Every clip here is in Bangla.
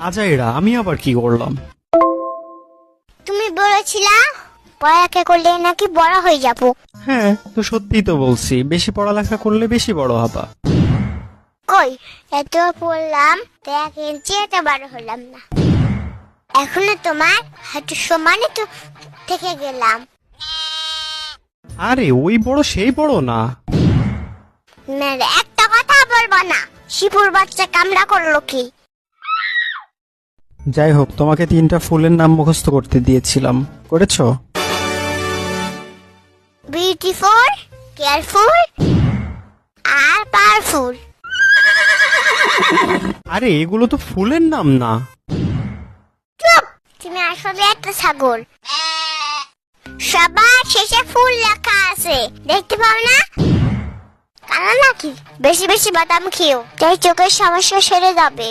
আজাইরা, আমি আবার কি করলাম? তুমি বলেছিলা পড়ালেখা করলে নাকি বড় হয়ে যাবো। হ্যাঁ, তো সত্যিই তো বলছি, বেশি পড়ালেখা করলে বেশি বড় হবা। কই এত পড়লাম, তো 1 ইঞ্চি এত বড় হলাম না। এখনো তোমার হাঁটু সমানে তো থেকে গেলাম। আরে ওই বড় সেই বড় না। মেরে একটা কথা বলবো না, শিপুর বাচ্চা কামড়া করলো কি? যাই হোক, তোমাকে 3টা ফুলের নাম মুখস্থ করতে দিয়েছিলাম, করেছো? বিউটিফুল, কেয়ারফুল আর পাওয়ারফুল। আরে এগুলো তো ফুলের নাম না। চুপ, তুমি আসলে একটা ছাগল। সবার শেষে ফুল লেখা আছে, দেখতে পাও না? কানা নাকি? বেশি বেশি বাদাম খেও, তাই চোখের সমস্যা সেরে যাবে।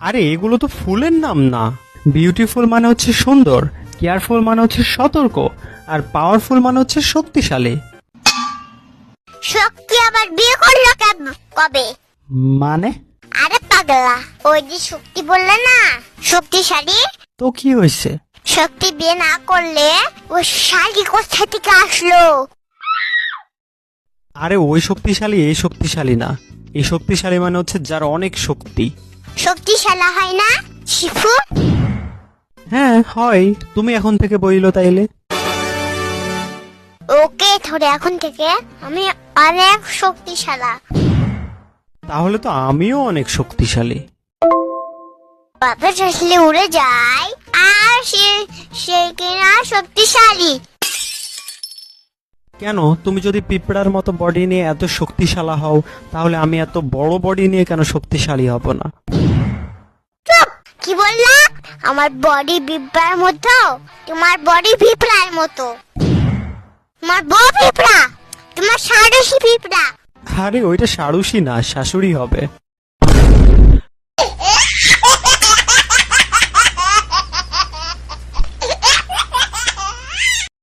আরে এগুলো তো ফুলের নাম না। বিউটিফুল মানে হচ্ছে সুন্দর, কেয়ারফুল মানে হচ্ছে সতর্ক, আর পাওয়ারফুল মানে হচ্ছে শক্তিশালী। শক্তি আবার বিয়ে করলো কবে? মানে? আরে পাগলা, ওই যে শক্তি বললে না, শক্তিশালী। তো কি হয়েছে? শক্তি বিয়ে না করলে ও শালী কোথা থেকে আসলো? আরে ওই শক্তিশালী এই শক্তিশালী না, এই শক্তিশালী মানে হচ্ছে যার অনেক শক্তি। শক্তিশালী হয় না শিফু? হ্যাঁ হয়, তুমি এখন থেকে বইলো তাইলে। ওকে, ধরে এখন থেকে আমি অনেক শক্তিশালী। তাহলে তো আমিও অনেক শক্তিশালী। বাপের আসলে উড়ে যায় আর সে কিনা শক্তিশালী। কেন, তুমি যদি পিঁপড়ার মতো বডি নিয়ে এত শক্তিশালী হও, তাহলে আমি এত বড় বডি নিয়ে কেন শক্তিশালী হব না? চুপ, কি বললা? আমার বডি পিঁপড়ার মতো, তোমার বডি পিঁপড়ার মতো। তোমার বউ পিঁপড়া, তোমার সারসী পিঁপড়া। আরে ওইটা সারুসি না, শাশুড়ি হবে।